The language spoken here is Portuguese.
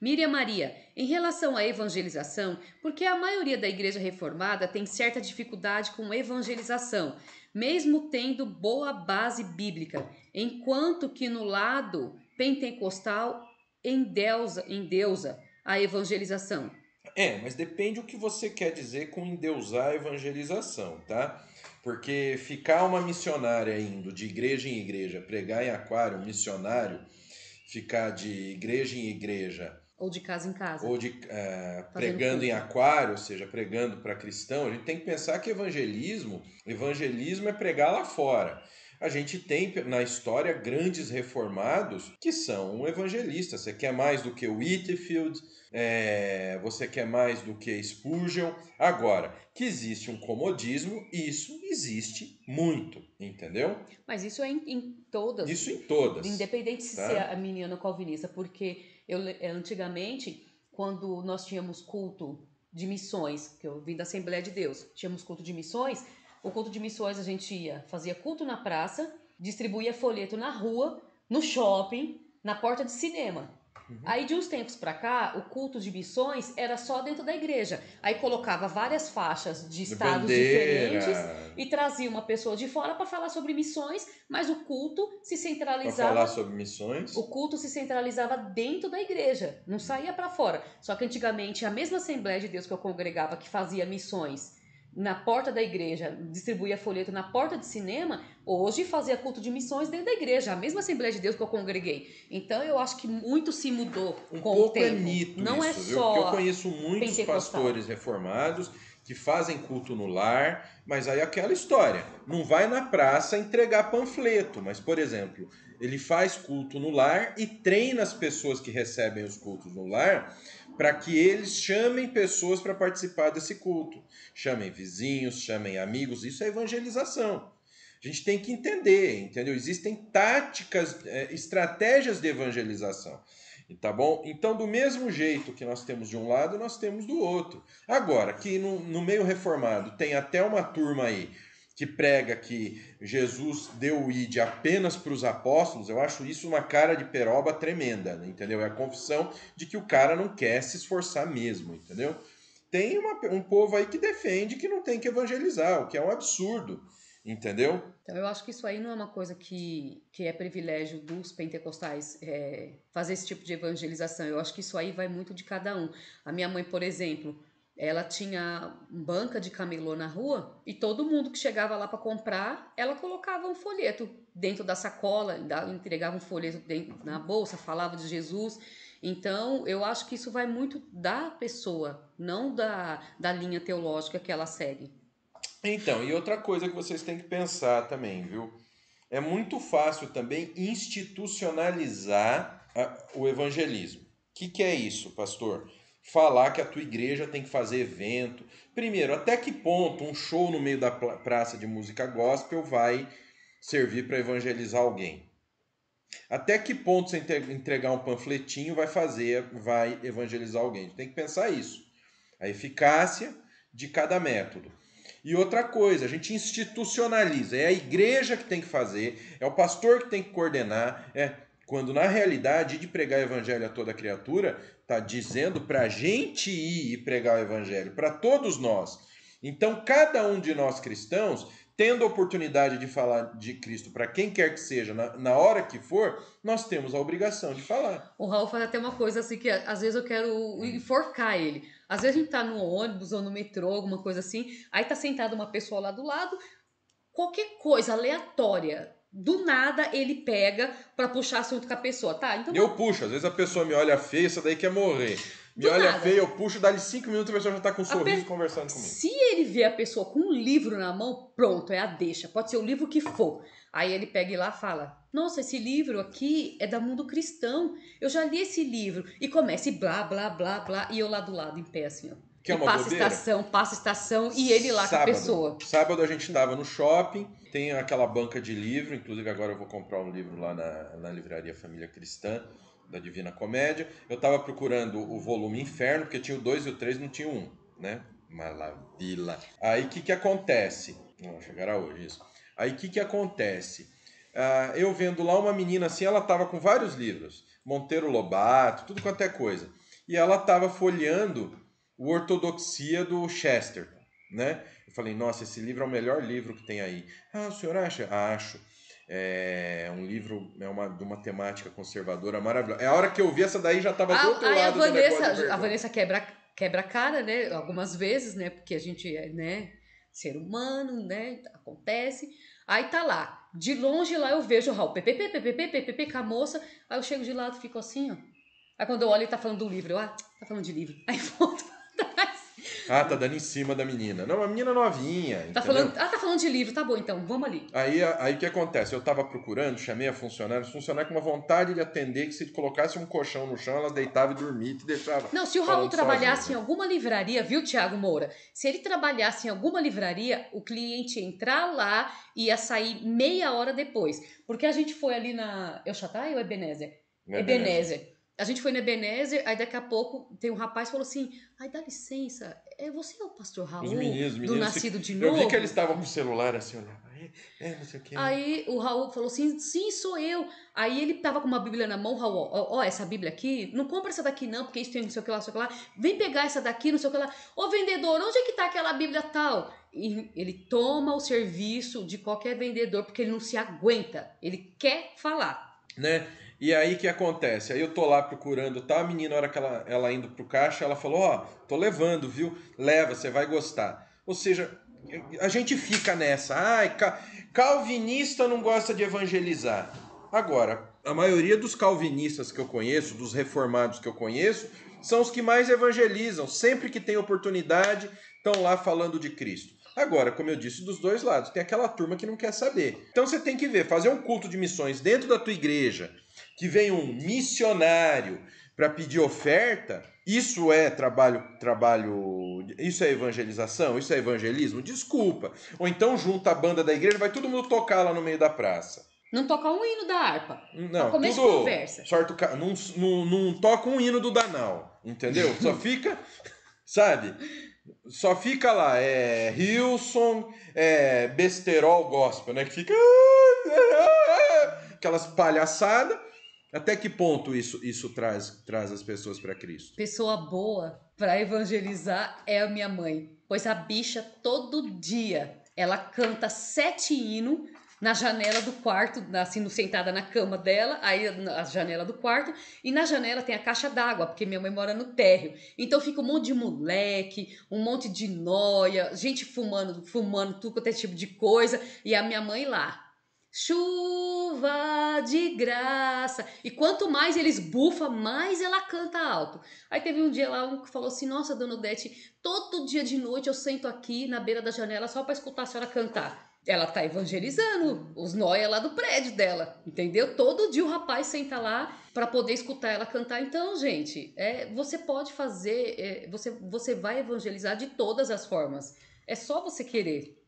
Miriam Maria, em relação à evangelização, porque a maioria da igreja reformada tem certa dificuldade com evangelização, mesmo tendo boa base bíblica, enquanto que no lado pentecostal endeusa a evangelização. Mas depende o que você quer dizer com endeusar a evangelização, tá? Porque ficar uma missionária indo de igreja em igreja, pregar em aquário, um missionário, ficar de igreja em igreja, Ou de casa em casa, ou de fazendo pregando em culto. aquário, ou seja, pregando para cristão, a gente tem que pensar que evangelismo é pregar lá fora. A gente tem na história grandes reformados que são evangelistas. Você quer mais do que o Whitefield, você quer mais do que Spurgeon. Agora, que existe um comodismo, isso existe muito, entendeu? Mas isso é em todas, Isso em todas, independente se é tá? arminiano ou calvinista, porque antigamente, quando nós tínhamos culto de missões, que eu vim da Assembleia de Deus, tínhamos culto de missões, o culto de missões a gente ia, fazia culto na praça, distribuía folheto na rua, no shopping, na porta de cinema. Aí de uns tempos pra cá, o culto de missões era só dentro da igreja. Aí colocava várias faixas de estados diferentes Bandeira, e trazia uma pessoa de fora para falar sobre missões, mas para falar sobre missões. o culto se centralizava dentro da igreja, não saía para fora. Só que antigamente a mesma Assembleia de Deus que eu congregava, que fazia missões na porta da igreja, distribuía folheto na porta de cinema, hoje fazia culto de missões dentro da igreja, a mesma Assembleia de Deus que eu congreguei. Então eu acho que muito se mudou Um com o pouco é tempo. mito Não é isso, viu? Porque eu só conheço muitos pentecostal. pastores reformados que fazem culto no lar, mas aí é aquela história, não vai na praça entregar panfleto, mas, por exemplo, ele faz culto no lar e treina as pessoas que recebem os cultos no lar para que eles chamem pessoas para participar desse culto. Chamem vizinhos, chamem amigos, isso é evangelização. A gente tem que entender, entendeu? Existem táticas, estratégias de evangelização. Tá bom? Então, do mesmo jeito que nós temos de um lado, nós temos do outro. Agora, que no meio reformado tem até uma turma aí que prega que Jesus deu o ID apenas para os apóstolos, eu acho isso uma cara de peroba tremenda, né? Entendeu? É a confissão de que o cara não quer se esforçar mesmo, entendeu? Tem um povo aí que defende que não tem que evangelizar, o que é um absurdo, entendeu? Então, eu acho que isso aí não é uma coisa que é privilégio dos pentecostais fazer esse tipo de evangelização. Eu acho que isso aí vai muito de cada um. A minha mãe, por exemplo, ela tinha banca de camelô na rua e todo mundo que chegava lá para comprar, ela colocava um folheto dentro da sacola, entregava um folheto dentro, na bolsa, falava de Jesus. Então, eu acho que isso vai muito da pessoa, não da linha teológica que ela segue. Então, e outra coisa que vocês têm que pensar também, viu? É muito fácil também institucionalizar o evangelismo. O que é isso, pastor? Falar que a tua igreja tem que fazer evento. Primeiro, até que ponto um show no meio da praça de música gospel vai servir para evangelizar alguém? Até que ponto você entregar um panfletinho vai evangelizar alguém? A gente tem que pensar isso. A eficácia de cada método. E outra coisa, a gente institucionaliza. É a igreja que tem que fazer, é o pastor que tem que coordenar. Quando na realidade, de pregar o evangelho a toda criatura, está dizendo para a gente ir e pregar o evangelho, para todos nós. Então, cada um de nós cristãos, tendo a oportunidade de falar de Cristo para quem quer que seja, na hora que for, nós temos a obrigação de falar. O Raul faz até uma coisa assim que às vezes eu quero enforcar ele. Às vezes a gente tá no ônibus ou no metrô, alguma coisa assim, aí tá sentada uma pessoa lá do lado, qualquer coisa aleatória, do nada ele pega pra puxar assunto com a pessoa, tá? Então, Eu puxo, às vezes a pessoa me olha feia, essa daí quer morrer. Me do olha feia, nada. eu puxo, dá-lhe 5 minutos a pessoa já tá com um sorriso conversando comigo. Se ele vê a pessoa com um livro na mão, pronto, é a deixa. Pode ser o livro que for. Aí ele pega e lá fala: Nossa, esse livro aqui é da Mundo Cristão. Eu já li esse livro. E começa e blá, blá, blá, blá. E eu lá do lado, em pé, assim, ó. Que é E uma bobeira? passa estação e ele lá com a Sábado. pessoa. Sábado a gente tava no shopping, tem aquela banca de livro, inclusive agora eu vou comprar um livro lá na livraria Família Cristã, da Divina Comédia. Eu tava procurando o volume Inferno, porque tinha o 2 e o 3, não tinha o 1, né? Maravilha. Aí o que acontece? Chegará hoje isso. Aí o que acontece? Eu vendo lá uma menina assim, ela tava com vários livros. Monteiro Lobato, tudo quanto é coisa. e ela estava folheando o Ortodoxia do Chesterton, né? Eu falei, nossa, esse livro é o melhor livro que tem aí. Ah, o senhor acha? Ah, acho. É um livro de uma temática conservadora maravilhosa. É a hora que eu vi essa daí já estava do outro Aí lado do negócio de a vergonha. Vanessa quebra a cara, né? Algumas vezes, né? Porque a gente é, né? Ser humano, né? Acontece. Aí tá lá. De longe lá eu vejo o Raul, PPP com a moça. Aí eu chego de lado e fico assim, ó. Aí quando eu olho ele tá falando do livro, tá falando de livro. Aí volto pra trás. Ah, tá dando em cima da menina. Não, a menina novinha, entendeu? Tá falando de livro, tá bom então, vamos ali. Aí o que acontece? Eu tava procurando, chamei a funcionária com uma vontade de atender que se colocasse um colchão no chão, ela deitava e dormia e te deixava. Não, se o Raul trabalhasse em alguma livraria, viu, Tiago Moura? Se ele trabalhasse em alguma livraria, o cliente ia entrar lá e ia sair meia hora depois. Porque a gente foi ali na Elchatai ou Ebenezer? Ebenezer. A gente foi no Ebenezer, aí daqui a pouco tem um rapaz que falou assim, ai, dá licença, você é o pastor Raul, os meninos, do Nascido de Novo? Eu vi que eles Novo? estavam com o celular assim, olhando, não sei o que. Aí o Raul falou assim, sim, sou eu. Aí ele tava com uma Bíblia na mão, Raul, ó, essa Bíblia aqui, não compra essa daqui não, porque isso tem não sei o que lá, não sei o que lá. Vem pegar essa daqui, não sei o que lá. Ô vendedor, onde é que tá aquela Bíblia tal? E ele toma o serviço de qualquer vendedor, porque ele não se aguenta, ele quer falar. Né? E aí o que acontece? Aí eu tô lá procurando, tá? A menina, na hora que ela indo pro caixa, ela falou, ó, tô levando, viu? Leva, você vai gostar. Ou seja, a gente fica nessa, ai, calvinista não gosta de evangelizar. Agora, a maioria dos calvinistas que eu conheço, dos reformados que eu conheço, são os que mais evangelizam. Sempre que tem oportunidade, estão lá falando de Cristo. Agora, como eu disse, dos dois lados, tem aquela turma que não quer saber. Então você tem que ver, fazer um culto de missões dentro da tua igreja, que vem um missionário para pedir oferta, isso é isso é evangelização? Isso é evangelismo? Desculpa. Ou então junta a banda da igreja, vai todo mundo tocar lá no meio da praça. Não toca um hino da harpa. Não, começo de conversa. Não toca um hino do Danal, entendeu? Só fica, sabe? Só fica lá, Hillsong, besterol gospel, né? Que fica aquelas palhaçadas. Até que ponto isso traz as pessoas para Cristo? Pessoa boa para evangelizar é a minha mãe, pois a bicha todo dia ela canta 7 hinos na janela do quarto, assim, sentada na cama dela, aí na janela do quarto, e na janela tem a caixa d'água, porque minha mãe mora no térreo. Então fica um monte de moleque, um monte de noia, gente fumando tudo quanto é tipo de coisa, e a minha mãe lá. Chuva de graça. E quanto mais eles bufam, mais ela canta alto. Aí teve um dia lá um que falou assim, nossa, dona Odete, todo dia de noite eu sento aqui na beira da janela só para escutar a senhora cantar. Ela tá evangelizando os nóia lá do prédio dela, entendeu? Todo dia o rapaz senta lá para poder escutar ela cantar. Então, gente, você pode fazer, você vai evangelizar de todas as formas. É só você querer.